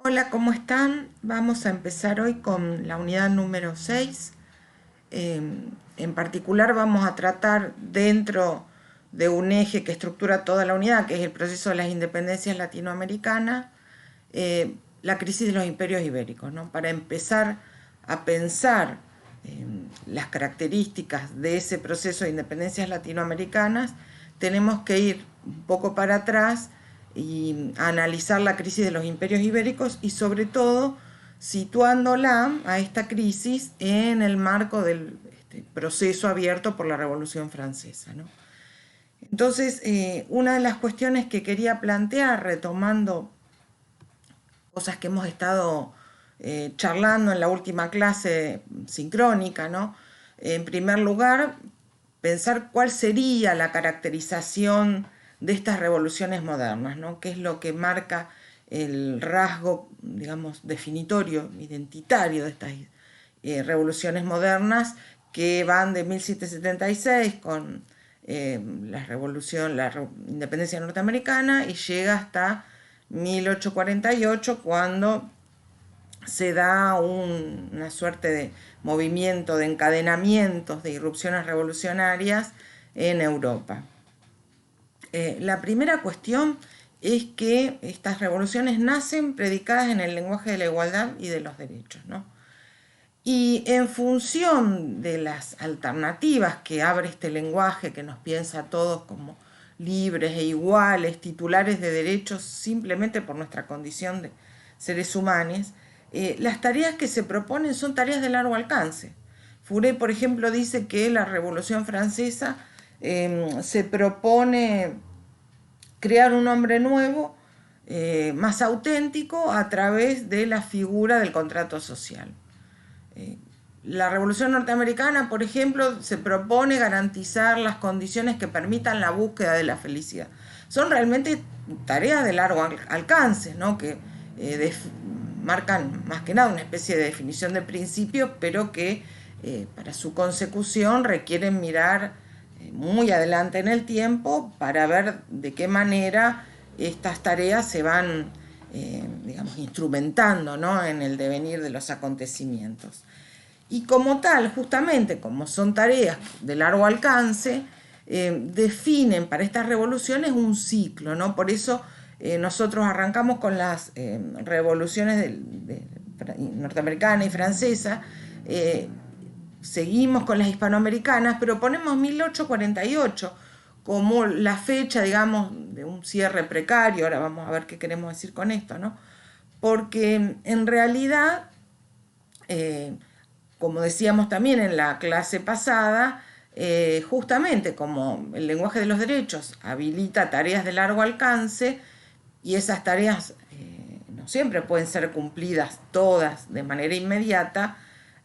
Hola, ¿cómo están? Vamos a empezar hoy con la unidad número 6. En particular vamos a tratar dentro de un eje que estructura toda la unidad, que es el proceso de las independencias latinoamericanas, la crisis de los imperios ibéricos, ¿no? Para empezar a pensar las características de ese proceso de independencias latinoamericanas, tenemos que ir un poco para atrás y analizar la crisis de los imperios ibéricos y sobre todo situándola a esta crisis en el marco del proceso abierto por la Revolución Francesa, ¿no? Entonces, una de las cuestiones que quería plantear, retomando cosas que hemos estado charlando en la última clase sincrónica, ¿no? En primer lugar, pensar cuál sería la caracterización de estas revoluciones modernas, ¿no? ¿Qué es lo que marca el rasgo, digamos, definitorio, identitario de estas revoluciones modernas que van de 1776 con la independencia norteamericana y llega hasta 1848 cuando se da una suerte de movimiento, de encadenamientos, de irrupciones revolucionarias en Europa. La primera cuestión es que estas revoluciones nacen predicadas en el lenguaje de la igualdad y de los derechos, ¿no? Y en función de las alternativas que abre este lenguaje, que nos piensa a todos como libres e iguales, titulares de derechos simplemente por nuestra condición de seres humanos, las tareas que se proponen son tareas de largo alcance. Fourier, por ejemplo, dice que la Revolución Francesa se propone crear un hombre nuevo, más auténtico, a través de la figura del contrato social. La Revolución Norteamericana, por ejemplo, se propone garantizar las condiciones que permitan la búsqueda de la felicidad. Son realmente tareas de largo alcance, ¿no? Que marcan más que nada una especie de definición de principios, pero que para su consecución requieren mirar muy adelante en el tiempo para ver de qué manera estas tareas se van, digamos, instrumentando, ¿no? En el devenir de los acontecimientos. Y como tal, justamente como son tareas de largo alcance, definen para estas revoluciones un ciclo, ¿no? Por eso nosotros arrancamos con las revoluciones norteamericana y francesa, seguimos con las hispanoamericanas, pero ponemos 1848 como la fecha, digamos, de un cierre precario. Ahora vamos a ver qué queremos decir con esto, ¿no? Porque en realidad, como decíamos también en la clase pasada, justamente como el lenguaje de los derechos habilita tareas de largo alcance y esas tareas no siempre pueden ser cumplidas todas de manera inmediata,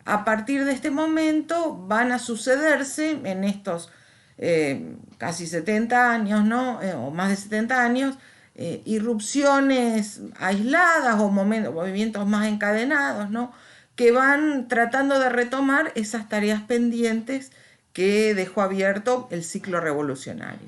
a partir de este momento van a sucederse en estos casi 70 años, ¿no? O más de 70 años, irrupciones aisladas o movimientos más encadenados, ¿no? Que van tratando de retomar esas tareas pendientes que dejó abierto el ciclo revolucionario.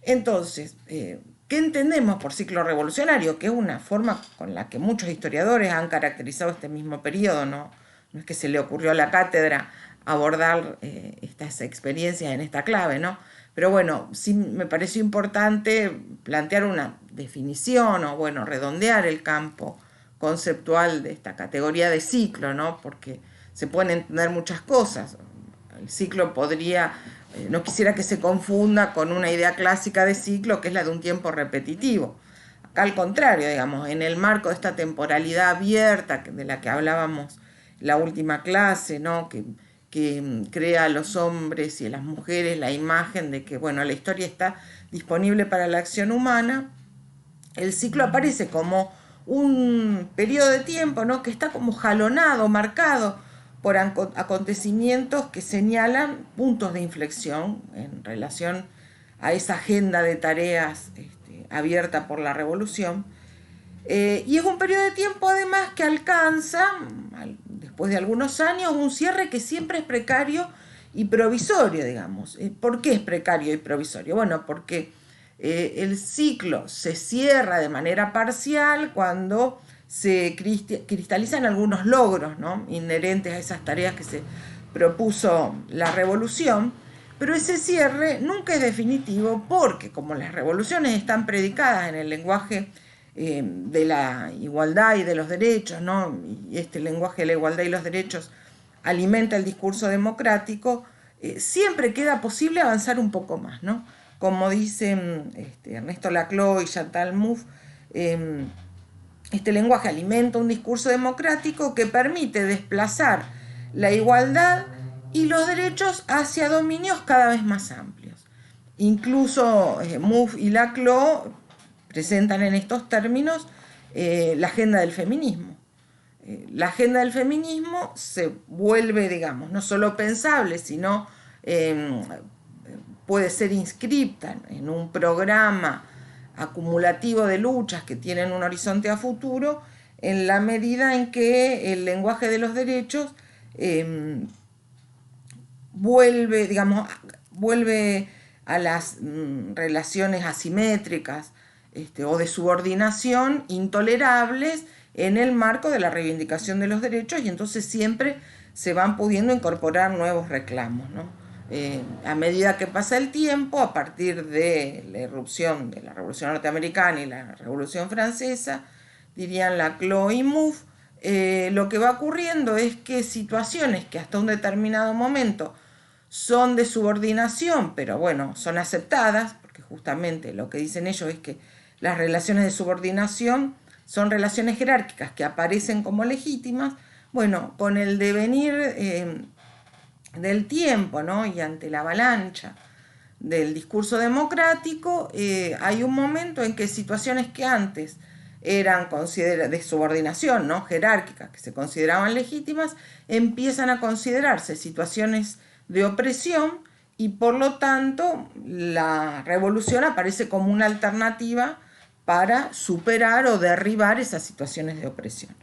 Entonces, ¿qué entendemos por ciclo revolucionario? Que es una forma con la que muchos historiadores han caracterizado este mismo periodo, ¿no? No es que se le ocurrió a la cátedra abordar estas experiencias en esta clave, ¿no? Pero bueno, sí me pareció importante plantear una definición o, bueno, redondear el campo conceptual de esta categoría de ciclo, ¿no? Porque se pueden entender muchas cosas. El ciclo podría, no quisiera que se confunda con una idea clásica de ciclo, que es la de un tiempo repetitivo. Acá al contrario, digamos, en el marco de esta temporalidad abierta de la que hablábamos la última clase, ¿no? Que crea a los hombres y a las mujeres la imagen de que, bueno, la historia está disponible para la acción humana, el ciclo aparece como un periodo de tiempo, ¿no? Que está como jalonado, marcado por acontecimientos que señalan puntos de inflexión en relación a esa agenda de tareas abierta por la revolución. Y es un periodo de tiempo además que alcanza, después de algunos años, un cierre que siempre es precario y provisorio, digamos. ¿Por qué es precario y provisorio? Bueno, porque El ciclo se cierra de manera parcial cuando se cristalizan algunos logros, ¿no?, inherentes a esas tareas que se propuso la revolución, pero ese cierre nunca es definitivo porque como las revoluciones están predicadas en el lenguaje de la igualdad y de los derechos, ¿no?, y este lenguaje de la igualdad y los derechos alimenta el discurso democrático, siempre queda posible avanzar un poco más, ¿no? Como dicen Ernesto Laclau y Chantal Mouffe, este lenguaje alimenta un discurso democrático que permite desplazar la igualdad y los derechos hacia dominios cada vez más amplios. Incluso Mouffe y Laclau presentan en estos términos la agenda del feminismo. La agenda del feminismo se vuelve, digamos, no solo pensable, sino puede ser inscripta en un programa acumulativo de luchas que tienen un horizonte a futuro, en la medida en que el lenguaje de los derechos vuelve, digamos, vuelve a las relaciones asimétricas o de subordinación intolerables en el marco de la reivindicación de los derechos, y entonces siempre se van pudiendo incorporar nuevos reclamos, ¿no? A medida que pasa el tiempo, a partir de la irrupción de la Revolución Norteamericana y la Revolución Francesa, dirían Laclau y Mouffe, lo que va ocurriendo es que situaciones que hasta un determinado momento son de subordinación, pero bueno, son aceptadas, porque justamente lo que dicen ellos es que las relaciones de subordinación son relaciones jerárquicas que aparecen como legítimas. Bueno, con el devenir del tiempo, ¿no?, y ante la avalancha del discurso democrático, hay un momento en que situaciones que antes eran de subordinación, ¿no?, jerárquicas, que se consideraban legítimas, empiezan a considerarse situaciones de opresión, y por lo tanto la revolución aparece como una alternativa para superar o derribar esas situaciones de opresión.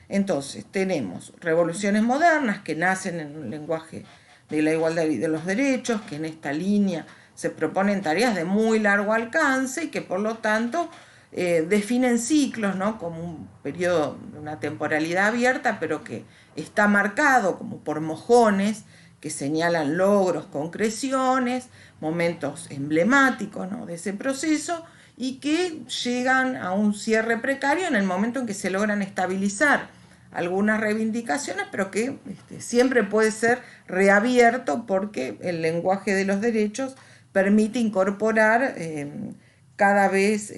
Entonces tenemos revoluciones modernas que nacen en un lenguaje de la igualdad y de los derechos, que en esta línea se proponen tareas de muy largo alcance y que por lo tanto definen ciclos, ¿no?, como un periodo, una temporalidad abierta, pero que está marcado como por mojones que señalan logros, concreciones, momentos emblemáticos, ¿no?, de ese proceso, y que llegan a un cierre precario en el momento en que se logran estabilizar algunas reivindicaciones, pero que siempre puede ser reabierto porque el lenguaje de los derechos permite incorporar cada vez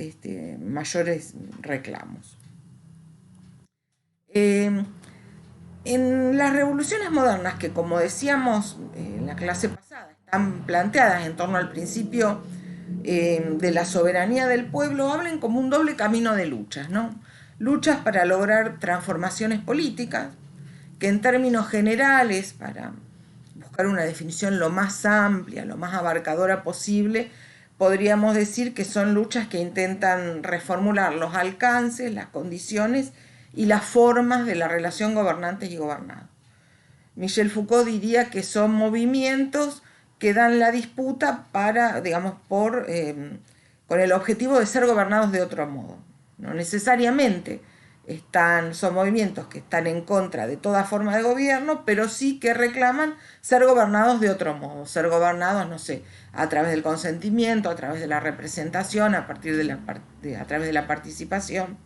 mayores reclamos. En las revoluciones modernas, que como decíamos en la clase pasada, están planteadas en torno al principio de la soberanía del pueblo, hablan como un doble camino de luchas, ¿no? Luchas para lograr transformaciones políticas, que en términos generales, para buscar una definición lo más amplia, lo más abarcadora posible, podríamos decir que son luchas que intentan reformular los alcances, las condiciones y las formas de la relación gobernantes y gobernados. Michel Foucault diría que son movimientos que dan la disputa para, digamos, con el objetivo de ser gobernados de otro modo. No necesariamente son movimientos que están en contra de toda forma de gobierno, pero sí que reclaman ser gobernados de otro modo, ser gobernados, no sé, a través del consentimiento, a través de la representación, a través de la participación.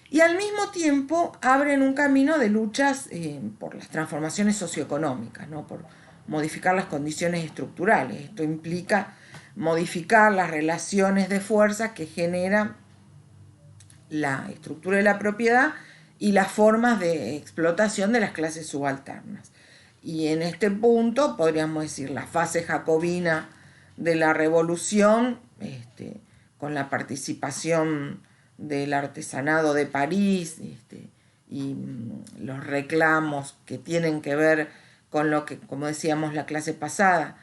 Y al mismo tiempo abren un camino de luchas por las transformaciones socioeconómicas, ¿no?, por modificar las condiciones estructurales. Esto implica modificar las relaciones de fuerza que generan la estructura de la propiedad y las formas de explotación de las clases subalternas. Y en este punto podríamos decir la fase jacobina de la revolución, con la participación del artesanado de París y los reclamos que tienen que ver con lo que, como decíamos la clase pasada,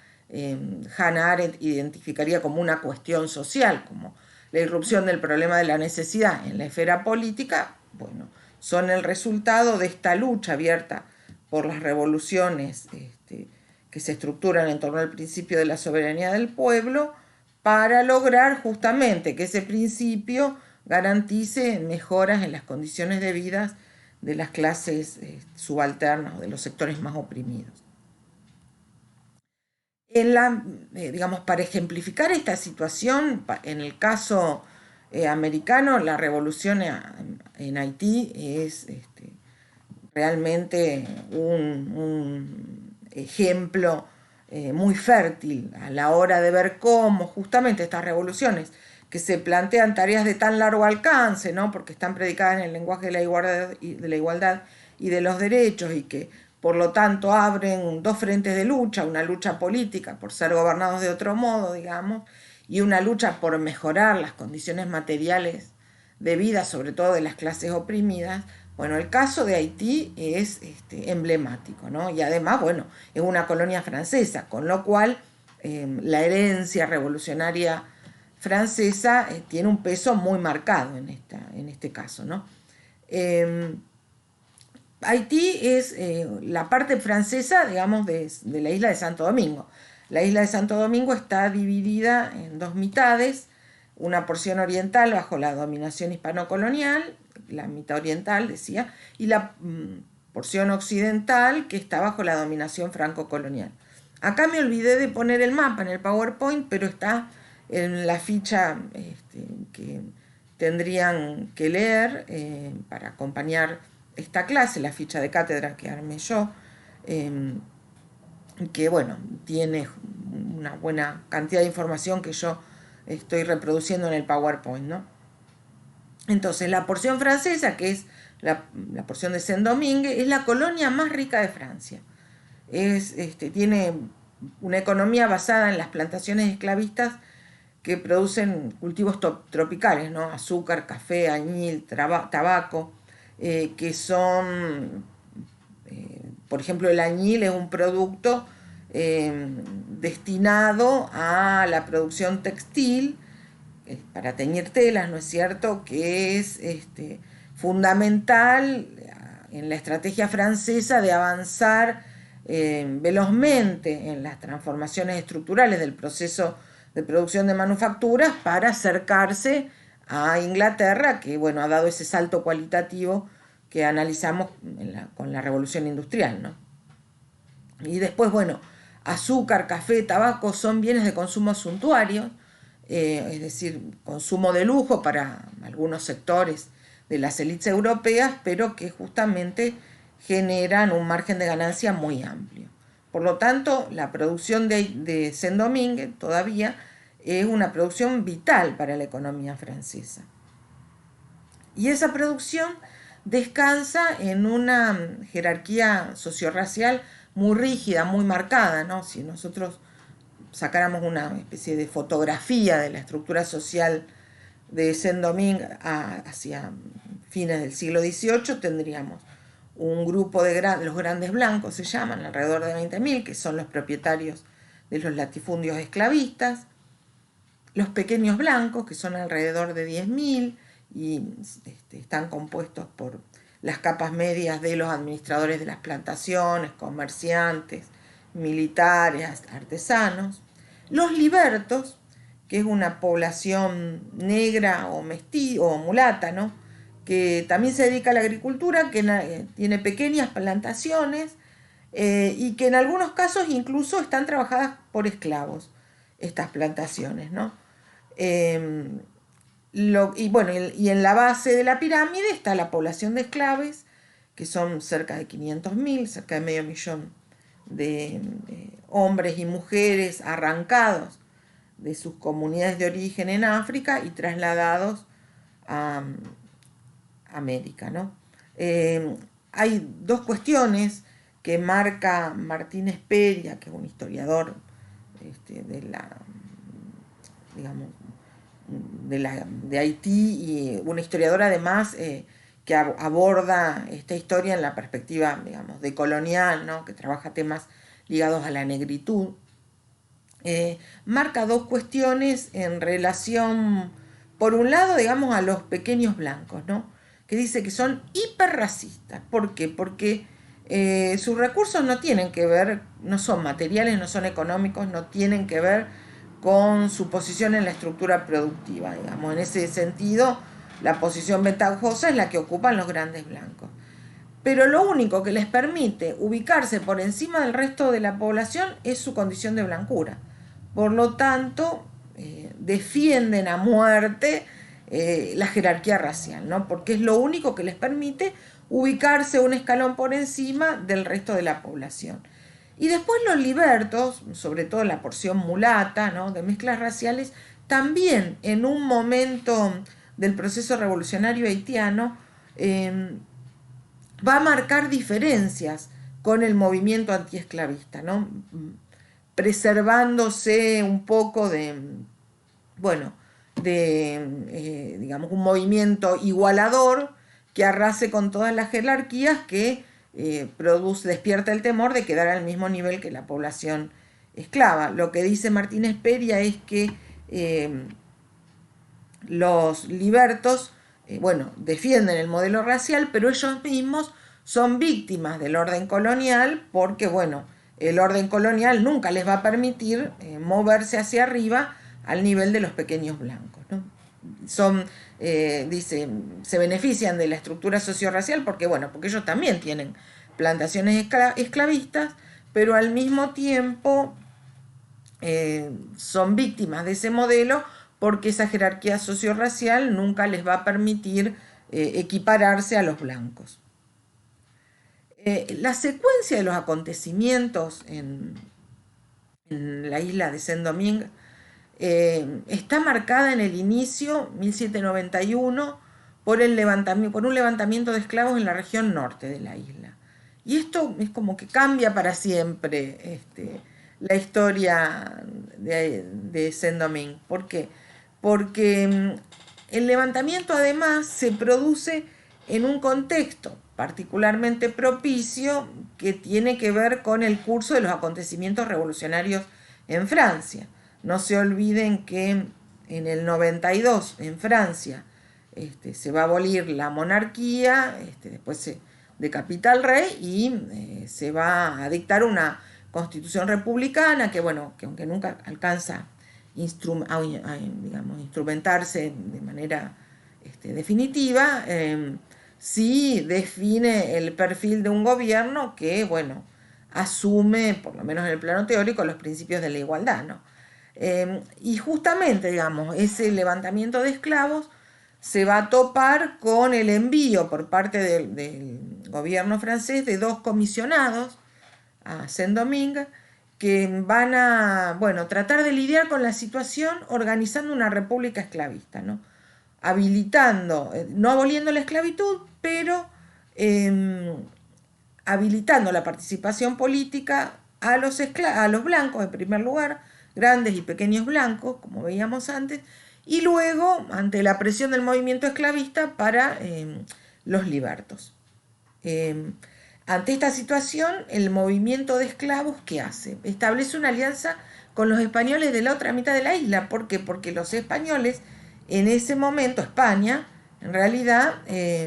Hannah Arendt identificaría como una cuestión social, como la irrupción del problema de la necesidad en la esfera política. Bueno, son el resultado de esta lucha abierta por las revoluciones que se estructuran en torno al principio de la soberanía del pueblo, para lograr justamente que ese principio garantice mejoras en las condiciones de vida de las clases subalternas o de los sectores más oprimidos. Digamos, para ejemplificar esta situación, en el caso americano, la revolución en Haití es realmente un ejemplo muy fértil a la hora de ver cómo justamente estas revoluciones que se plantean tareas de tan largo alcance, ¿no? Porque están predicadas en el lenguaje de la igualdad y de los derechos, y que por lo tanto abren dos frentes de lucha, una lucha política por ser gobernados de otro modo, digamos, y una lucha por mejorar las condiciones materiales de vida, sobre todo de las clases oprimidas. Bueno, el caso de Haití es emblemático, ¿no? Y además, bueno, es una colonia francesa, con lo cual la herencia revolucionaria francesa tiene un peso muy marcado en este caso, ¿no? Haití es la parte francesa, digamos, de la isla de Santo Domingo. La isla de Santo Domingo está dividida en dos mitades, una porción oriental bajo la dominación hispano-colonial, la mitad oriental, decía, y la porción occidental que está bajo la dominación franco-colonial. Acá me olvidé de poner el mapa en el PowerPoint, pero está en la ficha que tendrían que leer para acompañar esta clase, la ficha de cátedra que armé yo, que bueno, tiene una buena cantidad de información que yo estoy reproduciendo en el PowerPoint, ¿no? Entonces, la porción francesa, que es la porción de Saint-Domingue, es la colonia más rica de Francia. Tiene una economía basada en las plantaciones esclavistas que producen cultivos tropicales, ¿no? Azúcar, café, añil, tabaco, que son, por ejemplo, el añil es un producto destinado a la producción textil, para teñir telas, ¿no es cierto?, que es fundamental en la estrategia francesa de avanzar velozmente en las transformaciones estructurales del proceso de producción de manufacturas para acercarse a Inglaterra, que bueno, ha dado ese salto cualitativo que analizamos con la revolución industrial, ¿no? Y después, bueno, azúcar, café, tabaco son bienes de consumo suntuario, es decir, consumo de lujo para algunos sectores de las élites europeas, pero que justamente generan un margen de ganancia muy amplio. Por lo tanto, la producción de Saint-Domingue todavía es una producción vital para la economía francesa. Y esa producción descansa en una jerarquía sociorracial muy rígida, muy marcada, ¿no? Si nosotros sacáramos una especie de fotografía de la estructura social de Saint-Domingue hacia fines del siglo XVIII, tendríamos un grupo de los grandes blancos, se llaman, alrededor de 20.000, que son los propietarios de los latifundios esclavistas, los pequeños blancos, que son alrededor de 10.000, y están compuestos por las capas medias de los administradores de las plantaciones, comerciantes, militares, artesanos. Los libertos, que es una población negra o o mulata, ¿no?, que también se dedica a la agricultura, que tiene pequeñas plantaciones y que en algunos casos incluso están trabajadas por esclavos, estas plantaciones, ¿no? Y en la base de la pirámide está la población de esclaves, que son cerca de 500.000, cerca de medio millón de hombres y mujeres arrancados de sus comunidades de origen en África y trasladados a América, ¿no? Hay dos cuestiones que marca Martínez Peria, que es un historiador de Haití, y una historiadora además que aborda esta historia en la perspectiva, digamos, decolonial, ¿no?, que trabaja temas ligados a la negritud. Marca dos cuestiones en relación, por un lado, digamos, a los pequeños blancos, ¿no?, que dice que son hiperracistas. ¿Por qué? Porque sus recursos no tienen que ver, no son materiales, no son económicos, no tienen que ver con su posición en la estructura productiva, digamos. En ese sentido, la posición ventajosa es la que ocupan los grandes blancos. Pero lo único que les permite ubicarse por encima del resto de la población es su condición de blancura. Por lo tanto, defienden a muerte la jerarquía racial, ¿no? Porque es lo único que les permite ubicarse un escalón por encima del resto de la población. Y después los libertos, sobre todo la porción mulata, ¿no?, de mezclas raciales, también en un momento del proceso revolucionario haitiano, va a marcar diferencias con el movimiento antiesclavista, ¿no?, preservándose un poco de, bueno, de, digamos, un movimiento igualador que arrase con todas las jerarquías, que despierta el temor de quedar al mismo nivel que la población esclava. Lo que dice Martínez Peria es que los libertos, bueno, defienden el modelo racial, pero ellos mismos son víctimas del orden colonial, porque, bueno, el orden colonial nunca les va a permitir moverse hacia arriba al nivel de los pequeños blancos, ¿no? Dice, se benefician de la estructura socio-racial porque, bueno, porque ellos también tienen plantaciones esclavistas, pero al mismo tiempo son víctimas de ese modelo, porque esa jerarquía socio-racial nunca les va a permitir equipararse a los blancos. La secuencia de los acontecimientos en la isla de Saint-Domingue está marcada en el inicio, 1791, por un levantamiento de esclavos en la región norte de la isla. Y esto es como que cambia para siempre la historia de Saint-Domingue. ¿Por qué? Porque el levantamiento además se produce en un contexto particularmente propicio que tiene que ver con el curso de los acontecimientos revolucionarios en Francia. No se olviden que en el 92 en Francia se va a abolir la monarquía, después se decapita al rey y se va a dictar una constitución republicana que, bueno, que aunque nunca alcanza a instrumentarse de manera definitiva, sí define el perfil de un gobierno que, bueno, asume, por lo menos en el plano teórico, los principios de la igualdad, ¿no? Y justamente, digamos, ese levantamiento de esclavos se va a topar con el envío por parte del gobierno francés de 2 comisionados a Saint-Domingue, que van a, bueno, tratar de lidiar con la situación organizando una república esclavista, ¿no? Habilitando, no aboliendo la esclavitud, pero habilitando la participación política a los blancos, en primer lugar, grandes y pequeños blancos, como veíamos antes, y luego, ante la presión del movimiento esclavista, para los libertos. Ante esta situación, el movimiento de esclavos, ¿qué hace? Establece una alianza con los españoles de la otra mitad de la isla. ¿Por qué? Porque los españoles, en ese momento, España, en realidad,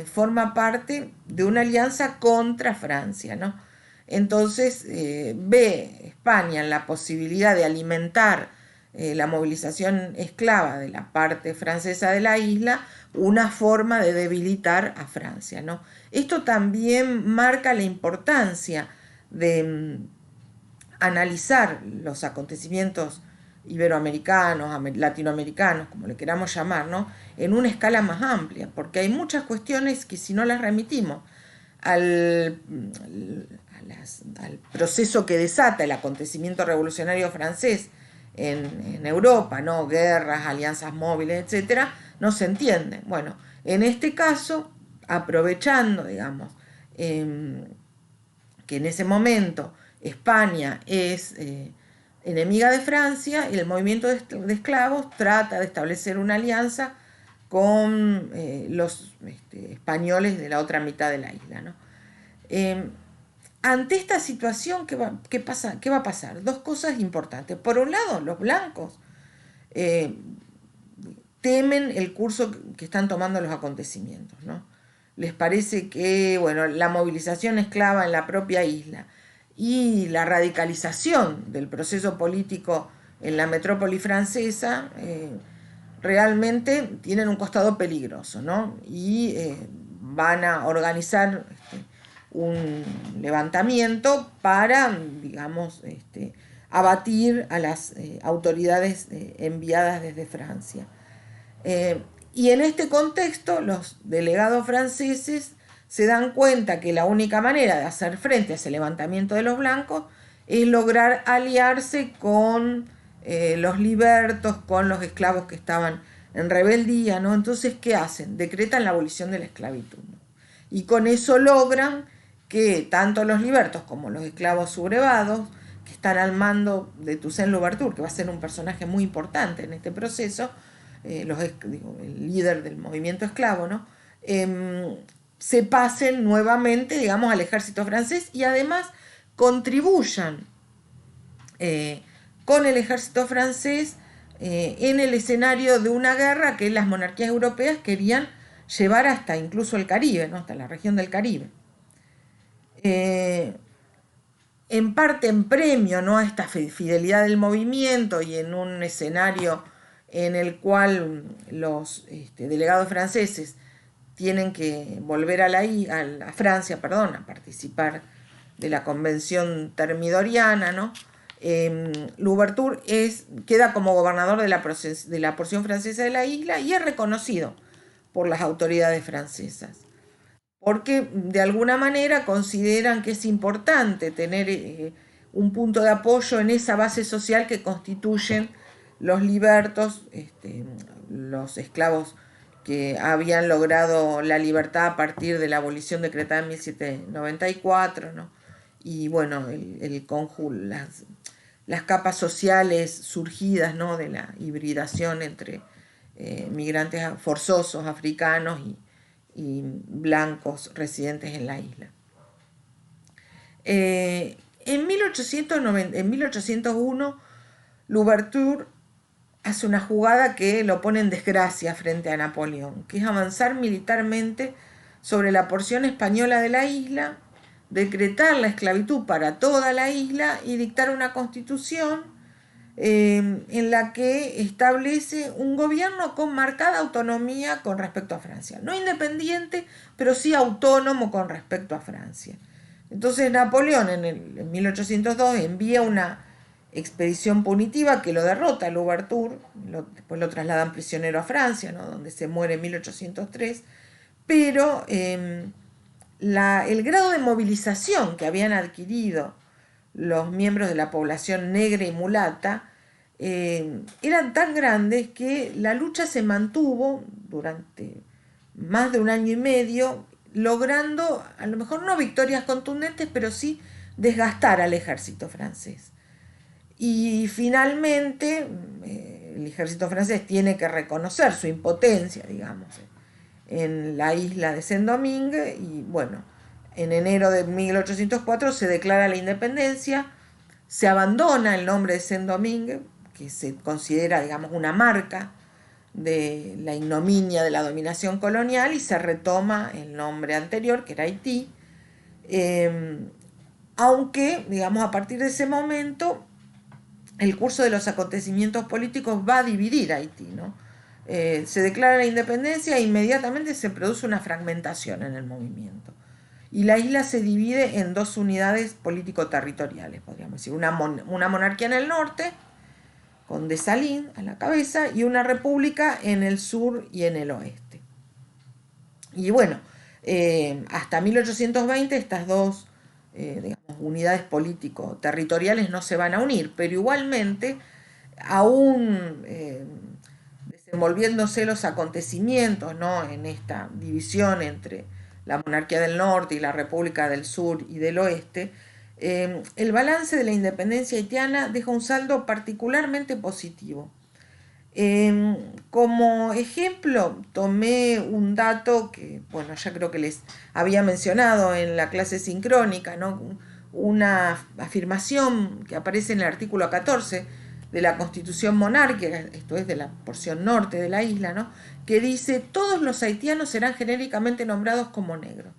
forma parte de una alianza contra Francia, ¿no? Entonces, ve España en la posibilidad de alimentar la movilización esclava de la parte francesa de la isla, una forma de debilitar a Francia, ¿no? Esto también marca la importancia de analizar los acontecimientos iberoamericanos, latinoamericanos, como le queramos llamar, ¿no?, en una escala más amplia, porque hay muchas cuestiones que, si no las remitimos al proceso que desata el acontecimiento revolucionario francés en Europa, ¿no?, guerras, alianzas móviles, etcétera, no se entienden. Bueno, en este caso, aprovechando, digamos, que en ese momento España es enemiga de Francia, y el movimiento de esclavos trata de establecer una alianza con los españoles de la otra mitad de la isla, ¿no? Ante esta situación, ¿qué va a pasar? 2 cosas importantes. Por un lado, los blancos temen el curso que están tomando los acontecimientos, ¿no? Les parece que, bueno, la movilización esclava en la propia isla y la radicalización del proceso político en la metrópoli francesa, realmente tienen un costado peligroso, ¿no? Y van a organizar un levantamiento para, digamos, abatir a las autoridades enviadas desde Francia. Y en este contexto, los delegados franceses se dan cuenta que la única manera de hacer frente a ese levantamiento de los blancos es lograr aliarse con los libertos, con los esclavos que estaban en rebeldía, ¿no? Entonces, ¿qué hacen? Decretan la abolición de la esclavitud, ¿no? Y con eso logran que tanto los libertos como los esclavos sublevados, que están al mando de Toussaint Louverture, que va a ser un personaje muy importante en este proceso, el líder del movimiento esclavo, ¿no? Se pasen nuevamente, digamos, al ejército francés y además contribuyan con el ejército francés en el escenario de una guerra que las monarquías europeas querían llevar hasta incluso el Caribe, ¿no? Hasta la región del Caribe. En parte en premio, ¿no?, a esta fidelidad del movimiento y en un escenario en el cual los delegados franceses tienen que volver a Francia, perdón, a participar de la convención termidoriana, ¿no? Louverture queda como gobernador de la porción francesa de la isla y es reconocido por las autoridades francesas, porque de alguna manera consideran que es importante tener un punto de apoyo en esa base social que constituyen los libertos, los esclavos que habían logrado la libertad a partir de la abolición decretada en 1794, ¿no? Y bueno, las capas sociales surgidas, ¿no?, de la hibridación entre migrantes forzosos africanos y blancos residentes en la isla. En 1801, Louverture hace una jugada que lo pone en desgracia frente a Napoleón, que es avanzar militarmente sobre la porción española de la isla, decretar la esclavitud para toda la isla y dictar una constitución en la que establece un gobierno con marcada autonomía con respecto a Francia. No independiente, pero sí autónomo con respecto a Francia. Entonces Napoleón en 1802 envía una expedición punitiva que lo derrota a Louverture, después lo trasladan prisionero a Francia, ¿no?, donde se muere en 1803, pero el grado de movilización que habían adquirido los miembros de la población negra y mulata eran tan grandes que la lucha se mantuvo durante más de un año y medio, logrando a lo mejor no victorias contundentes, pero sí desgastar al ejército francés. Y finalmente el ejército francés tiene que reconocer su impotencia, digamos, en la isla de Saint-Domingue, y bueno, en enero de 1804 se declara la independencia, se abandona el nombre de Saint-Domingue, que se considera, digamos, una marca de la ignominia de la dominación colonial, y se retoma el nombre anterior, que era Haití, aunque, digamos, a partir de ese momento el curso de los acontecimientos políticos va a dividir Haití, ¿no? Se declara la independencia e inmediatamente se produce una fragmentación en el movimiento. Y la isla se divide en dos unidades político-territoriales, podríamos decir. Una monarquía en el norte, con Dessalines a la cabeza, y una república en el sur y en el oeste. Y bueno, hasta 1820 estas dos digamos, unidades político-territoriales no se van a unir, pero igualmente, aún desenvolviéndose los acontecimientos, ¿no?, en esta división entre la monarquía del norte y la república del sur y del oeste, el balance de la independencia haitiana deja un saldo particularmente positivo. Como ejemplo, tomé un dato que, bueno, ya creo que les había mencionado en la clase sincrónica, ¿no?, una afirmación que aparece en el artículo 14 de la Constitución monárquica, esto es de la porción norte de la isla, ¿no?, que dice: todos los haitianos serán genéricamente nombrados como negros.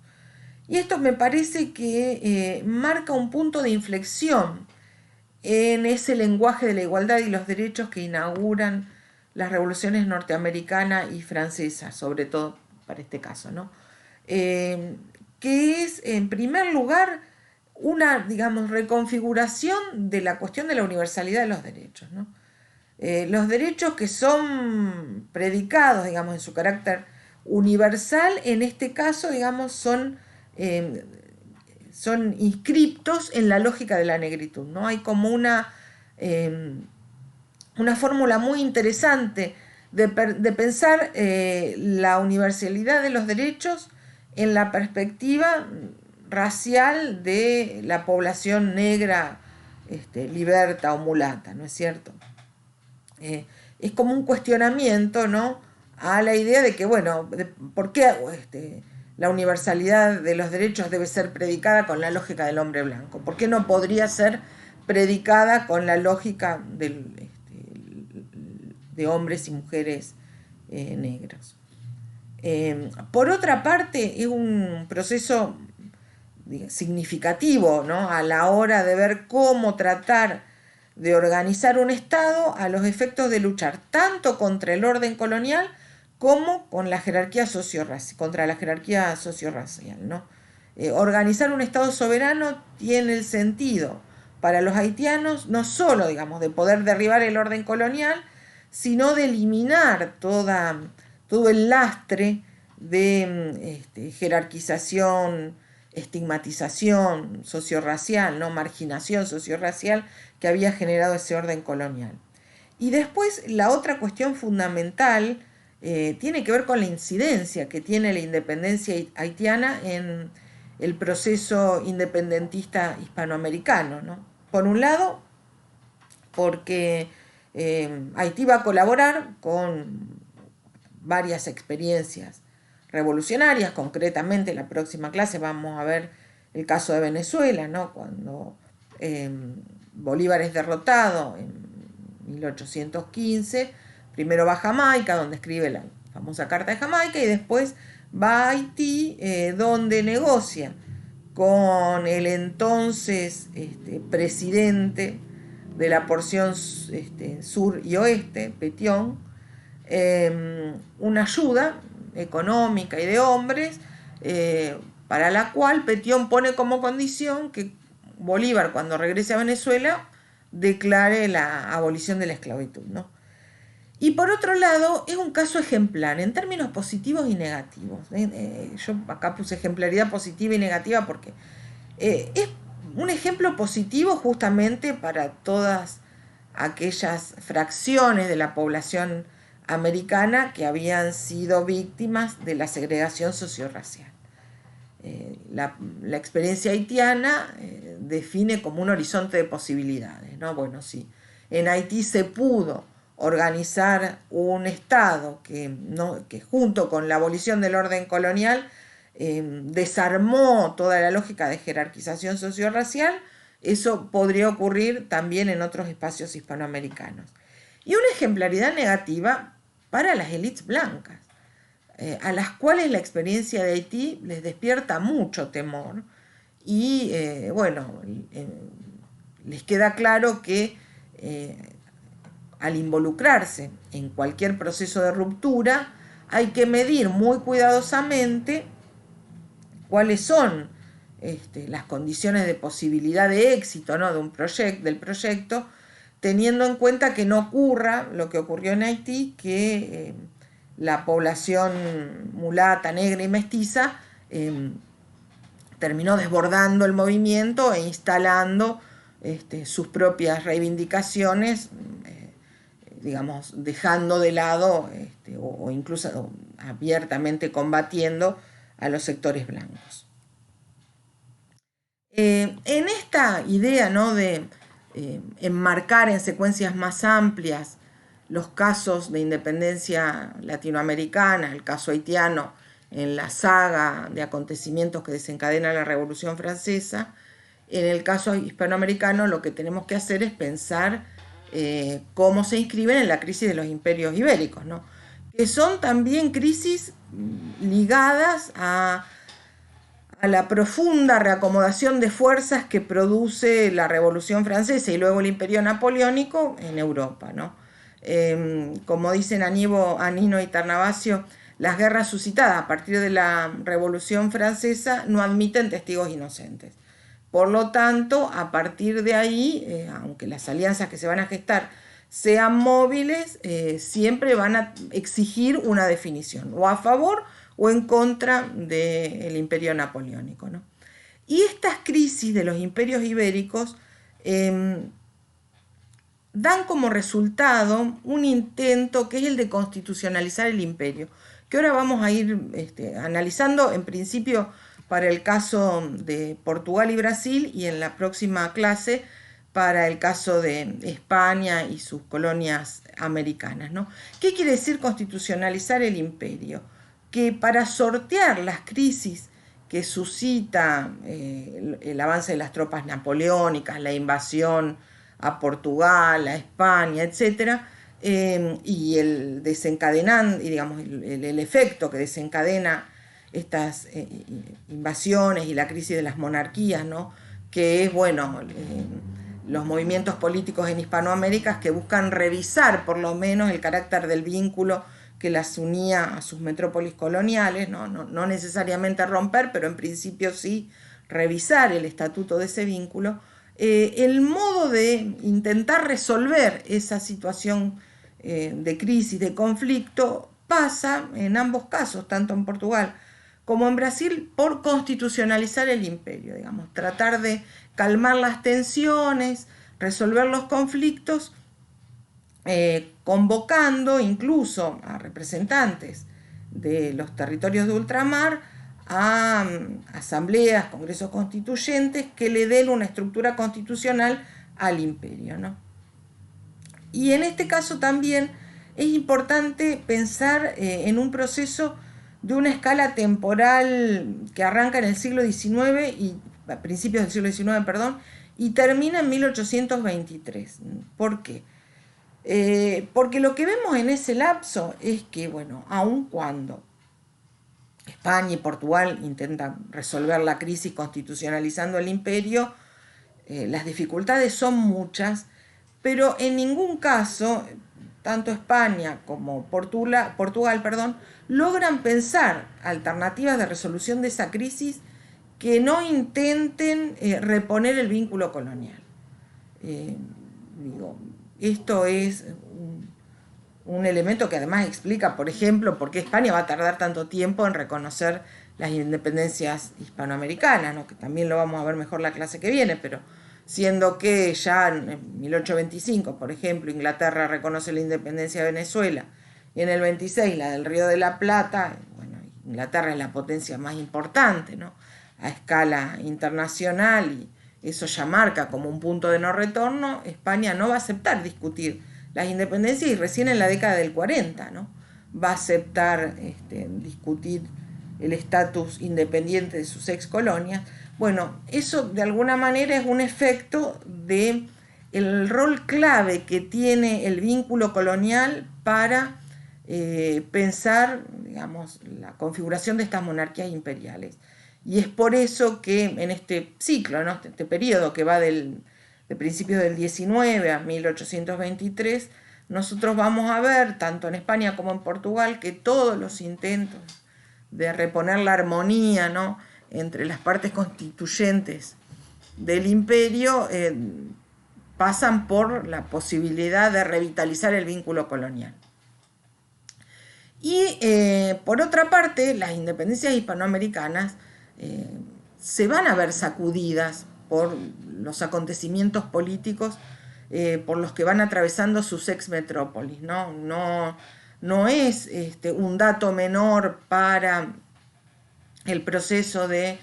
Y esto me parece que marca un punto de inflexión en ese lenguaje de la igualdad y los derechos que inauguran las revoluciones norteamericana y francesa, sobre todo para este caso, ¿no? Que es, en primer lugar, una, digamos, reconfiguración de la cuestión de la universalidad de los derechos, ¿no? Los derechos que son predicados, digamos, en su carácter universal, en este caso, digamos, eh, son inscriptos en la lógica de la negritud, ¿no? Hay como una fórmula muy interesante de pensar la universalidad de los derechos en la perspectiva racial de la población negra, liberta o mulata, ¿no es cierto? Es como un cuestionamiento, ¿no?, a la idea de que, bueno, ¿por qué la universalidad de los derechos debe ser predicada con la lógica del hombre blanco? ¿Por qué no podría ser predicada con la lógica de hombres y mujeres negros? Por otra parte, es un proceso significativo, ¿no?, a la hora de ver cómo tratar de organizar un Estado a los efectos de luchar tanto contra el orden colonial como con la jerarquía contra la jerarquía sociorracial, ¿no? Organizar un Estado soberano tiene el sentido para los haitianos no solo, digamos, de poder derribar el orden colonial, sino de eliminar todo el lastre de jerarquización, estigmatización sociorracial, ¿no?, marginación sociorracial que había generado ese orden colonial. Y después la otra cuestión fundamental tiene que ver con la incidencia que tiene la independencia haitiana en el proceso independentista hispanoamericano, ¿no? Por un lado, porque Haití va a colaborar con varias experiencias revolucionarias. Concretamente, en la próxima clase vamos a ver el caso de Venezuela, ¿no?, cuando Bolívar es derrotado en 1815, primero va a Jamaica, donde escribe la famosa Carta de Jamaica, y después va a Haití, donde negocia con el entonces presidente de la porción sur y oeste, Petion, una ayuda económica y de hombres, para la cual Petion pone como condición que Bolívar, cuando regrese a Venezuela, declare la abolición de la esclavitud, ¿no? Y por otro lado, es un caso ejemplar en términos positivos y negativos. Yo acá puse ejemplaridad positiva y negativa porque es un ejemplo positivo justamente para todas aquellas fracciones de la población americana que habían sido víctimas de la segregación sociorracial. La experiencia haitiana define como un horizonte de posibilidades, ¿no? Bueno, sí, en Haití se pudo organizar un Estado que junto con la abolición del orden colonial desarmó toda la lógica de jerarquización sociorracial. Eso podría ocurrir también en otros espacios hispanoamericanos. Y una ejemplaridad negativa para las élites blancas, a las cuales la experiencia de Haití les despierta mucho temor y, les queda claro que al involucrarse en cualquier proceso de ruptura hay que medir muy cuidadosamente cuáles son las condiciones de posibilidad de éxito, ¿no?, del proyecto, teniendo en cuenta que no ocurra lo que ocurrió en Haití, que la población mulata, negra y mestiza terminó desbordando el movimiento e instalando sus propias reivindicaciones, digamos, dejando de lado o incluso abiertamente combatiendo a los sectores blancos. En esta idea, ¿no?, de enmarcar en secuencias más amplias los casos de independencia latinoamericana, el caso haitiano, en la saga de acontecimientos que desencadena la Revolución Francesa, en el caso hispanoamericano lo que tenemos que hacer es pensar cómo se inscriben en la crisis de los imperios ibéricos, ¿no?, que son también crisis ligadas a a la profunda reacomodación de fuerzas que produce la Revolución Francesa y luego el Imperio Napoleónico en Europa, ¿no? Como dicen Anino y Tarnavasio, las guerras suscitadas a partir de la Revolución Francesa no admiten testigos inocentes. Por lo tanto, a partir de ahí, aunque las alianzas que se van a gestar sean móviles, siempre van a exigir una definición, o a favor o en contra del imperio napoleónico, ¿no? Y estas crisis de los imperios ibéricos dan como resultado un intento que es el de constitucionalizar el imperio, que ahora vamos a ir analizando en principio para el caso de Portugal y Brasil y en la próxima clase para el caso de España y sus colonias americanas, ¿no? ¿Qué quiere decir constitucionalizar el imperio? Que para sortear las crisis que suscita el avance de las tropas napoleónicas, la invasión a Portugal, a España, etcétera, y el desencadenante, digamos, el efecto que desencadena estas invasiones y la crisis de las monarquías, ¿no? Que es, bueno, los movimientos políticos en Hispanoamérica que buscan revisar por lo menos el carácter del vínculo que las unía a sus metrópolis coloniales, no necesariamente romper, pero en principio sí revisar el estatuto de ese vínculo. El modo de intentar resolver esa situación de crisis, de conflicto, pasa en ambos casos, tanto en Portugal como en Brasil, por constitucionalizar el imperio, digamos, tratar de calmar las tensiones, resolver los conflictos, convocando incluso a representantes de los territorios de ultramar a asambleas, congresos constituyentes que le den una estructura constitucional al imperio, ¿no? Y en este caso también es importante pensar en un proceso de una escala temporal que arranca en el siglo XIX y a principios del siglo XIX, perdón, y termina en 1823. ¿Por qué? Porque lo que vemos en ese lapso es que, bueno, aun cuando España y Portugal intentan resolver la crisis constitucionalizando el imperio, las dificultades son muchas, pero en ningún caso, tanto España como Portugal, logran pensar alternativas de resolución de esa crisis que no intenten reponer el vínculo colonial. Digo, esto es un elemento que además explica, por ejemplo, por qué España va a tardar tanto tiempo en reconocer las independencias hispanoamericanas, ¿no? Que también lo vamos a ver mejor la clase que viene, pero siendo que ya en 1825, por ejemplo, Inglaterra reconoce la independencia de Venezuela y en el 26 la del Río de la Plata, bueno, Inglaterra es la potencia más importante, ¿no? A escala internacional y eso ya marca como un punto de no retorno. España no va a aceptar discutir las independencias y recién en la década del 40, ¿no? Va a aceptar discutir el estatus independiente de sus ex colonias. Bueno, eso de alguna manera es un efecto de el rol clave que tiene el vínculo colonial para pensar, digamos, la configuración de estas monarquías imperiales. Y es por eso que en este ciclo, ¿no? Este periodo que va de principios del 19 a 1823, nosotros vamos a ver, tanto en España como en Portugal, que todos los intentos de reponer la armonía, ¿no? Entre las partes constituyentes del imperio pasan por la posibilidad de revitalizar el vínculo colonial. Y por otra parte, las independencias hispanoamericanas se van a ver sacudidas por los acontecimientos políticos por los que van atravesando sus ex metrópolis, ¿no? No es un dato menor para el proceso de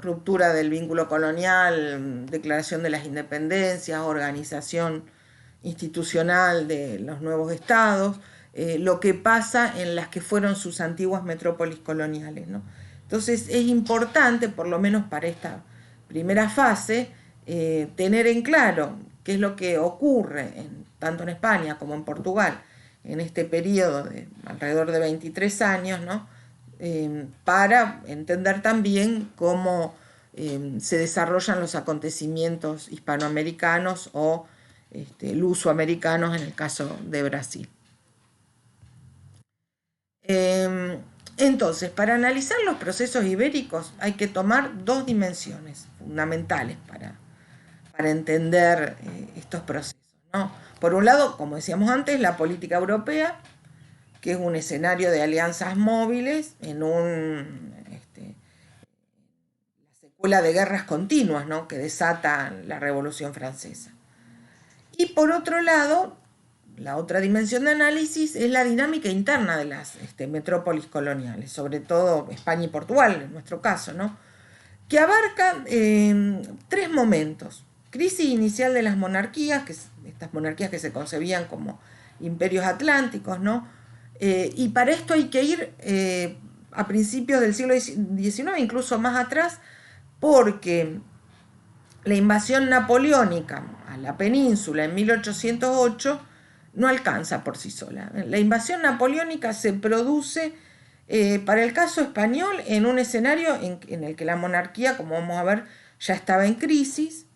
ruptura del vínculo colonial, declaración de las independencias, organización institucional de los nuevos estados, lo que pasa en las que fueron sus antiguas metrópolis coloniales, ¿no? Entonces es importante, por lo menos para esta primera fase, tener en claro qué es lo que ocurre tanto en España como en Portugal en este periodo de alrededor de 23 años, ¿no? para entender también cómo se desarrollan los acontecimientos hispanoamericanos o lusoamericanos en el caso de Brasil. Entonces, para analizar los procesos ibéricos hay que tomar dos dimensiones fundamentales para entender estos procesos, ¿no? Por un lado, como decíamos antes, la política europea, que es un escenario de alianzas móviles en la secuela de guerras continuas, ¿no?, que desata la Revolución Francesa. Y por otro lado, la otra dimensión de análisis es la dinámica interna de las metrópolis coloniales, sobre todo España y Portugal, en nuestro caso, ¿no?, que abarca tres momentos. Crisis inicial de las monarquías, estas monarquías que se concebían como imperios atlánticos, ¿no? Y para esto hay que ir a principios del siglo XIX, incluso más atrás, porque la invasión napoleónica a la península en 1808 no alcanza por sí sola. La invasión napoleónica se produce, para el caso español, en un escenario en el que la monarquía, como vamos a ver, ya estaba en crisis,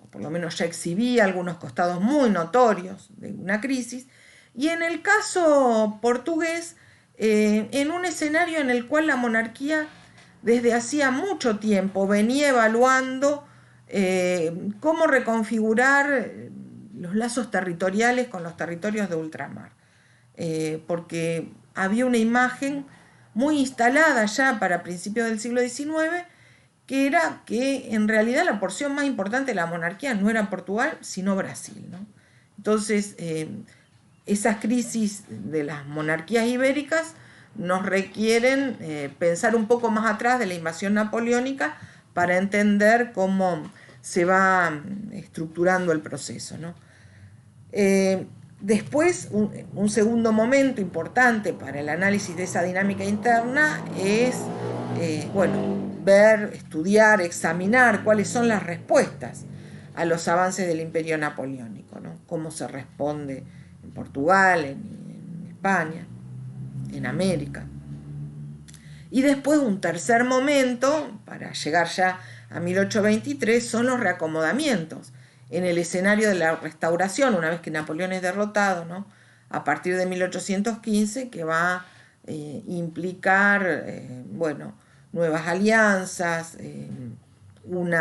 o por lo menos ya exhibía algunos costados muy notorios de una crisis, y en el caso portugués, en un escenario en el cual la monarquía desde hacía mucho tiempo venía evaluando cómo reconfigurar los lazos territoriales con los territorios de ultramar, porque había una imagen muy instalada ya para principios del siglo XIX, que era que en realidad la porción más importante de la monarquía no era Portugal, sino Brasil, ¿no? Entonces, esas crisis de las monarquías ibéricas nos requieren pensar un poco más atrás de la invasión napoleónica para entender cómo se va estructurando el proceso, ¿no? Después, un segundo momento importante para el análisis de esa dinámica interna es, ver, estudiar, examinar cuáles son las respuestas a los avances del imperio napoleónico, ¿no? Cómo se responde en Portugal, en España, en América. Y después un tercer momento, para llegar ya a 1823, son los reacomodamientos en el escenario de la restauración, una vez que Napoleón es derrotado, ¿no?, a partir de 1815, que va a implicar nuevas alianzas, un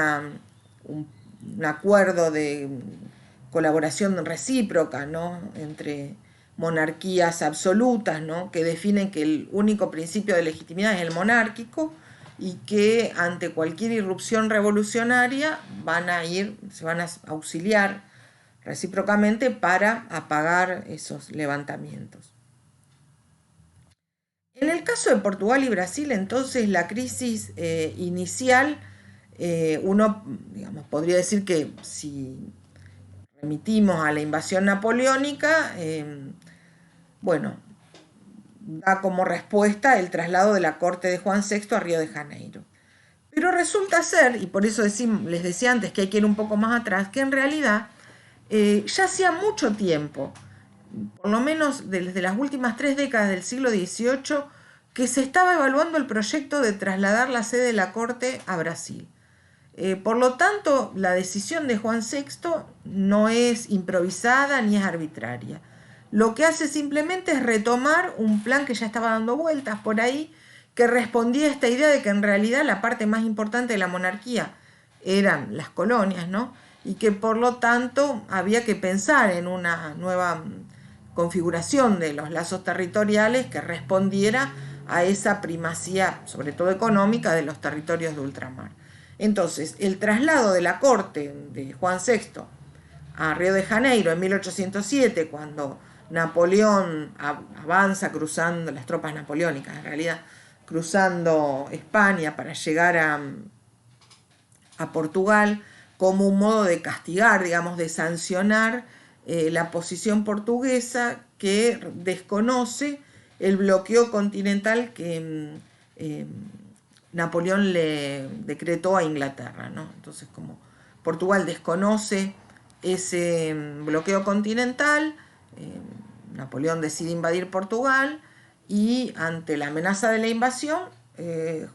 acuerdo de colaboración recíproca, ¿no?, entre monarquías absolutas, ¿no?, que definen que el único principio de legitimidad es el monárquico, y que ante cualquier irrupción revolucionaria se van a auxiliar recíprocamente para apagar esos levantamientos. En el caso de Portugal y Brasil, entonces, la crisis inicial, uno, podría decir que si remitimos a la invasión napoleónica, da como respuesta el traslado de la corte de Juan VI a Río de Janeiro. Pero resulta ser, y por eso les decía antes que hay que ir un poco más atrás, que en realidad ya hacía mucho tiempo, por lo menos desde las últimas 3 décadas del siglo XVIII, que se estaba evaluando el proyecto de trasladar la sede de la corte a Brasil. Por lo tanto, la decisión de Juan VI no es improvisada ni es arbitraria. Lo que hace simplemente es retomar un plan que ya estaba dando vueltas por ahí, que respondía a esta idea de que en realidad la parte más importante de la monarquía eran las colonias, ¿no?, y que por lo tanto había que pensar en una nueva configuración de los lazos territoriales que respondiera a esa primacía, sobre todo económica, de los territorios de ultramar. Entonces, el traslado de la corte de Juan VI a Río de Janeiro en 1807, cuando Napoleón avanza cruzando, las tropas napoleónicas en realidad, cruzando España para llegar a Portugal, como un modo de castigar, de sancionar la posición portuguesa, que desconoce el bloqueo continental que Napoleón le decretó a Inglaterra, ¿no? Entonces, como Portugal desconoce ese bloqueo continental, Napoleón decide invadir Portugal, y ante la amenaza de la invasión,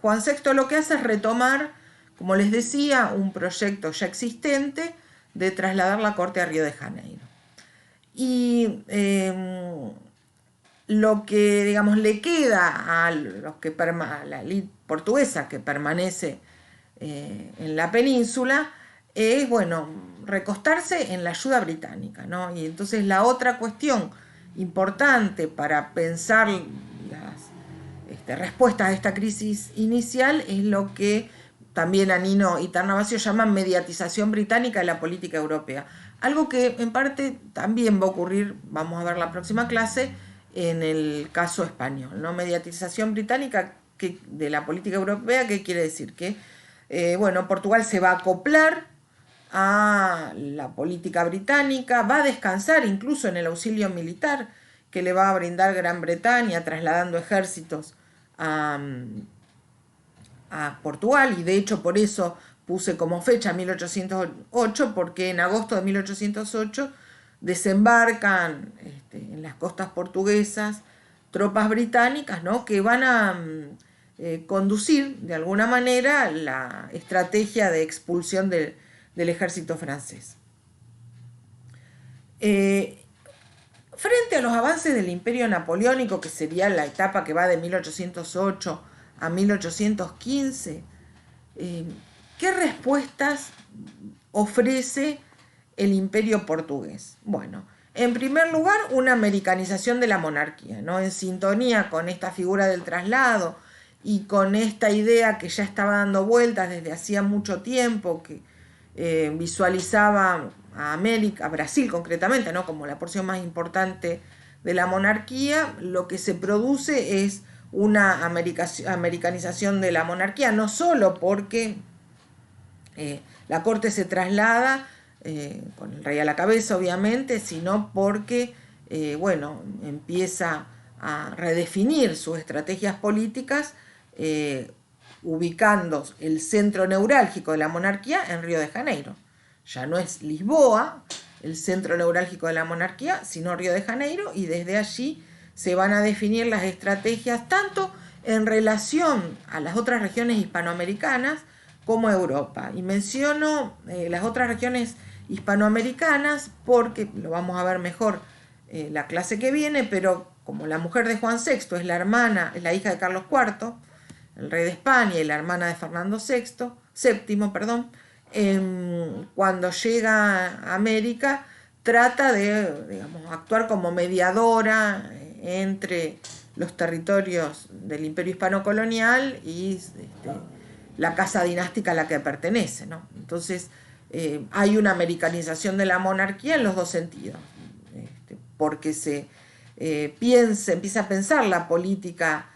Juan VI lo que hace es retomar, como les decía, un proyecto ya existente de trasladar la corte a Río de Janeiro. Y lo que, digamos, le queda a los que a la élite portuguesa que permanece en la península es, bueno, recostarse en la ayuda británica, ¿no? Y entonces la otra cuestión importante para pensar las respuestas a esta crisis inicial es lo que también Anino y Tarnavasio llaman mediatización británica de la política europea. Algo que en parte también va a ocurrir, vamos a ver la próxima clase, en el caso español, ¿no? Mediatización británica de la política europea, ¿qué quiere decir? Que bueno, Portugal se va a acoplar a la política británica, va a descansar incluso en el auxilio militar que le va a brindar Gran Bretaña, trasladando ejércitos a Portugal, y de hecho por eso puse como fecha 1808, porque en agosto de 1808 desembarcan en las costas portuguesas tropas británicas, ¿no? Que van a conducir de alguna manera la estrategia de expulsión del ejército francés. Frente a los avances del Imperio Napoleónico, que sería la etapa que va de 1808 a 1815, ¿qué respuestas ofrece el Imperio portugués? Bueno, en primer lugar, una americanización de la monarquía, ¿no? En sintonía con esta figura del traslado y con esta idea que ya estaba dando vueltas desde hacía mucho tiempo, que visualizaba a América, a Brasil concretamente, ¿no? Como la porción más importante de la monarquía, lo que se produce es una americanización de la monarquía, no solo porque la corte se traslada con el rey a la cabeza, obviamente, sino porque, bueno, empieza a redefinir sus estrategias políticas, ubicando el centro neurálgico de la monarquía en Río de Janeiro. Ya no es Lisboa el centro neurálgico de la monarquía, sino Río de Janeiro, y desde allí se van a definir las estrategias tanto en relación a las otras regiones hispanoamericanas como Europa. Y menciono las otras regiones hispanoamericanas porque lo vamos a ver mejor la clase que viene, pero como la mujer de Juan VI es la hija de Carlos IV, el rey de España, y la hermana de Fernando VII, perdón, cuando llega a América trata de, digamos, actuar como mediadora entre los territorios del Imperio Hispano-Colonial y la casa dinástica a la que pertenece, ¿no? Entonces hay una americanización de la monarquía en los dos sentidos, porque se empieza a pensar la política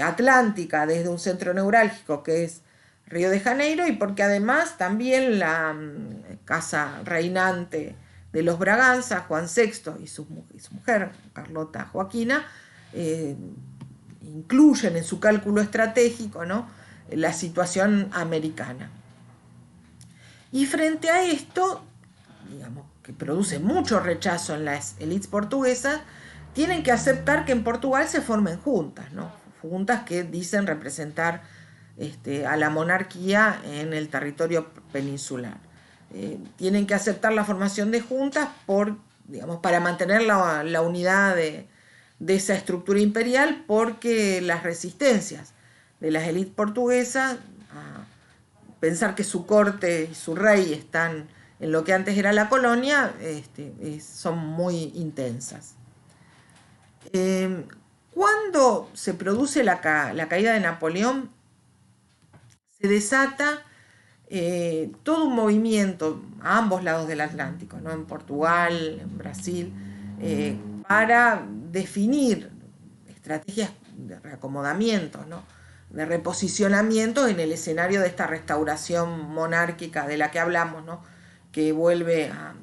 atlántica desde un centro neurálgico que es Río de Janeiro, y porque además también la casa reinante de los Braganza, Juan VI y su mujer, Carlota Joaquina, incluyen en su cálculo estratégico, ¿no?, la situación americana. Y frente a esto, digamos, que produce mucho rechazo en las élites portuguesas, tienen que aceptar que en Portugal se formen juntas, ¿no? Juntas que dicen representar a la monarquía en el territorio peninsular. Tienen que aceptar la formación de juntas para mantener la unidad de esa estructura imperial, porque las resistencias de las élites portuguesas a pensar que su corte y su rey están en lo que antes era la colonia son muy intensas. Cuando se produce la caída de Napoleón, se desata todo un movimiento a ambos lados del Atlántico, ¿no?, en Portugal, en Brasil, para definir estrategias de reacomodamiento, ¿no?, de reposicionamiento en el escenario de esta restauración monárquica de la que hablamos, ¿no?, que vuelve a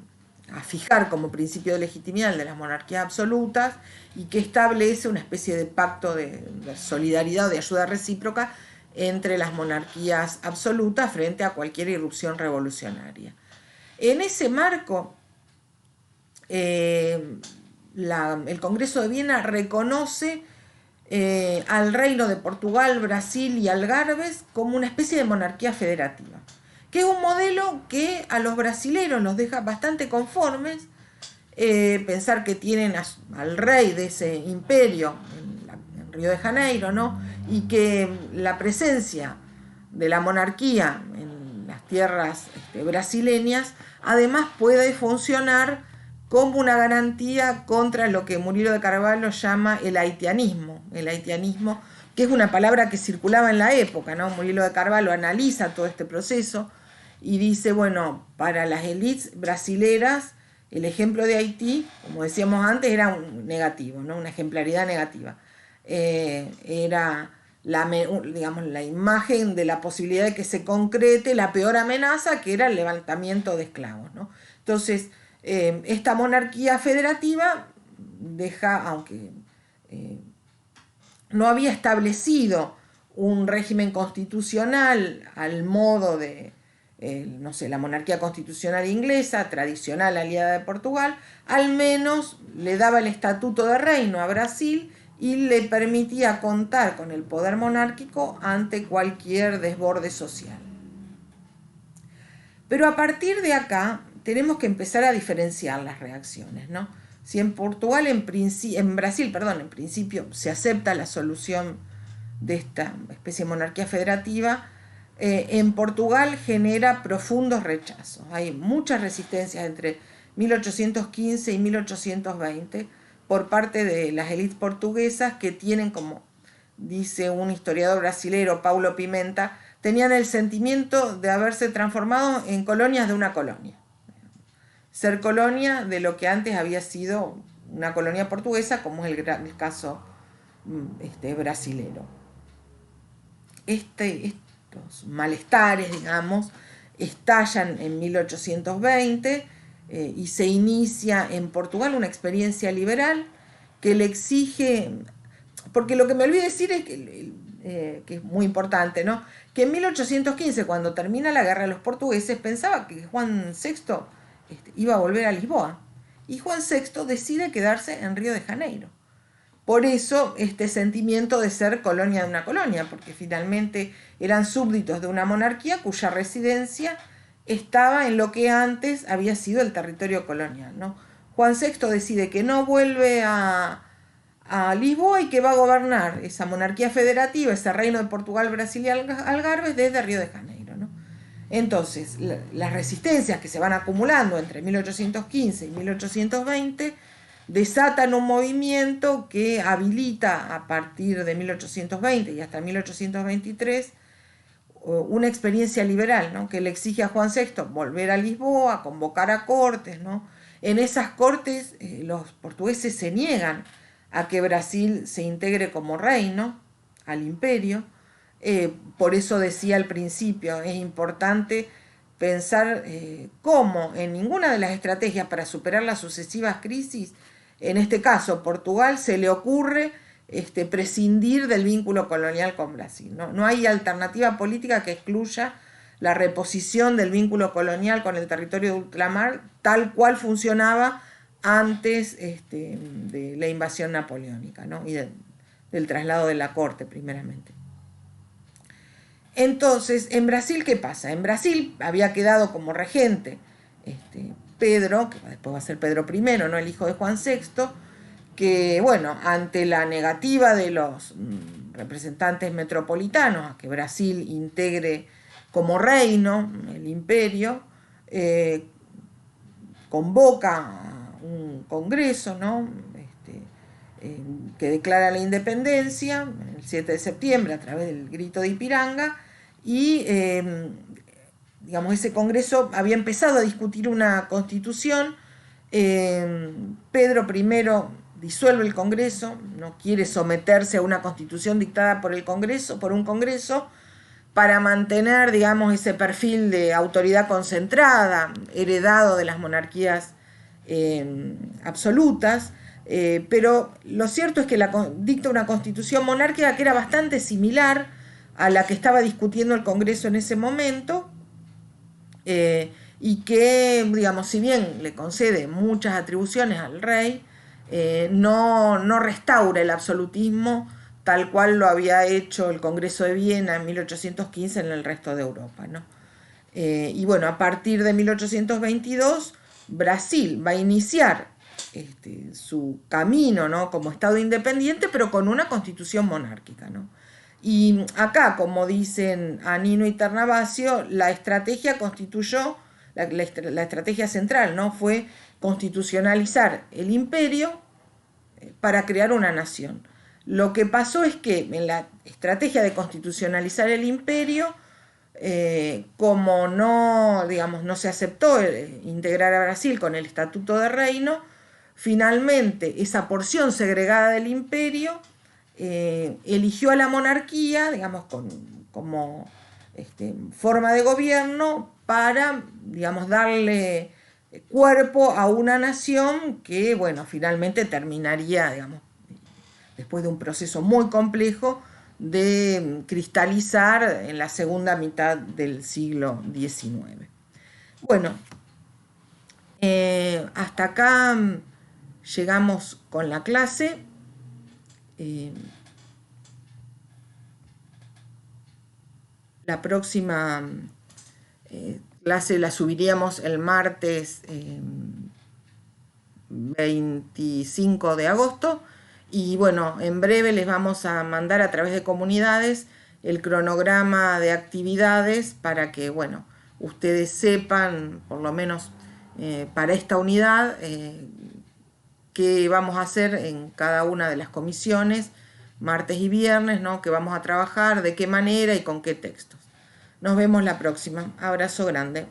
fijar como principio de legitimidad el de las monarquías absolutas, y que establece una especie de pacto de solidaridad o de ayuda recíproca entre las monarquías absolutas frente a cualquier irrupción revolucionaria. En ese marco, el Congreso de Viena reconoce al reino de Portugal, Brasil y Algarbes como una especie de monarquía federativa, que es un modelo que a los brasileros los deja bastante conformes. Pensar que tienen al rey de ese imperio en Río de Janeiro, ¿no? Y que la presencia de la monarquía en las tierras brasileñas además puede funcionar como una garantía contra lo que Murilo de Carvalho llama el haitianismo, que es una palabra que circulaba en la época, ¿no? Murilo de Carvalho analiza todo este proceso y dice, bueno, para las élites brasileras el ejemplo de Haití, como decíamos antes, era un negativo, ¿no? Una ejemplaridad negativa. Era la imagen de la posibilidad de que se concrete la peor amenaza, que era el levantamiento de esclavos, ¿no? Entonces, esta monarquía federativa deja, aunque no había establecido un régimen constitucional al modo de, no sé, la monarquía constitucional inglesa, tradicional aliada de Portugal, al menos le daba el estatuto de reino a Brasil y le permitía contar con el poder monárquico ante cualquier desborde social. Pero a partir de acá tenemos que empezar a diferenciar las reacciones, ¿no? Si en Brasil, en principio se acepta la solución de esta especie de monarquía federativa, en Portugal genera profundos rechazos. Hay muchas resistencias entre 1815 y 1820 por parte de las élites portuguesas que tienen, como dice un historiador brasilero, Paulo Pimenta, tenían el sentimiento de haberse transformado en colonias de una colonia. Ser colonia de lo que antes había sido una colonia portuguesa, como es el caso brasilero. Estos malestares, digamos, estallan en 1820 y se inicia en Portugal una experiencia liberal que le exige, porque lo que me olvidé decir es que es muy importante, ¿no? Que en 1815, cuando termina la guerra de los portugueses, pensaba que Juan VI iba a volver a Lisboa, y Juan VI decide quedarse en Río de Janeiro. Por eso este sentimiento de ser colonia de una colonia, porque finalmente eran súbditos de una monarquía cuya residencia estaba en lo que antes había sido el territorio colonial, ¿no? Juan VI decide que no vuelve a Lisboa y que va a gobernar esa monarquía federativa, ese reino de Portugal, Brasil y Algarbes desde Río de Janeiro, ¿no? Entonces, las resistencias que se van acumulando entre 1815 y 1820 desatan un movimiento que habilita a partir de 1820 y hasta 1823 una experiencia liberal, ¿no? Que le exige a Juan VI volver a Lisboa, convocar a cortes, ¿no? En esas cortes los portugueses se niegan a que Brasil se integre como reino al imperio. Por eso decía al principio, es importante pensar cómo en ninguna de las estrategias para superar las sucesivas crisis, en este caso Portugal, se le ocurre prescindir del vínculo colonial con Brasil, ¿no? No hay alternativa política que excluya la reposición del vínculo colonial con el territorio de ultramar tal cual funcionaba antes de la invasión napoleónica, ¿no? Y del traslado de la corte primeramente. Entonces, en Brasil, ¿qué pasa? En Brasil había quedado como regente Pedro, que después va a ser Pedro I, ¿no? El hijo de Juan VI, que, bueno, ante la negativa de los representantes metropolitanos a que Brasil integre como reino el imperio, convoca un congreso, ¿no? Que declara la independencia el 7 de septiembre a través del grito de Ipiranga, y digamos, ese congreso había empezado a discutir una constitución. Pedro I disuelve el Congreso, no quiere someterse a una constitución dictada por el Congreso, por un Congreso, para mantener, digamos, ese perfil de autoridad concentrada, heredado de las monarquías absolutas, pero lo cierto es que dicta una constitución monárquica que era bastante similar a la que estaba discutiendo el Congreso en ese momento, y que, digamos, si bien le concede muchas atribuciones al rey, no restaura el absolutismo tal cual lo había hecho el Congreso de Viena en 1815 en el resto de Europa, ¿no? Y bueno, a partir de 1822, Brasil va a iniciar su camino, ¿no?, como Estado independiente, pero con una constitución monárquica, ¿no? Y acá, como dicen Anino y Ternavasio, la estrategia constituyó, la estrategia central, ¿no?, fue constitucionalizar el imperio para crear una nación. Lo que pasó es que en la estrategia de constitucionalizar el imperio, como no, digamos, no se aceptó integrar a Brasil con el Estatuto de Reino, finalmente esa porción segregada del imperio eligió a la monarquía, digamos, como forma de gobierno para, digamos, darle cuerpo a una nación que, bueno, finalmente terminaría, digamos, después de un proceso muy complejo de cristalizar en la segunda mitad del siglo XIX. Bueno, hasta acá llegamos con la clase. La próxima clase la subiríamos el martes 25 de agosto. Y bueno, en breve les vamos a mandar a través de comunidades el cronograma de actividades para que, bueno, ustedes sepan, por lo menos para esta unidad, qué vamos a hacer en cada una de las comisiones, martes y viernes, ¿no?, que vamos a trabajar, de qué manera y con qué textos. Nos vemos la próxima. Abrazo grande.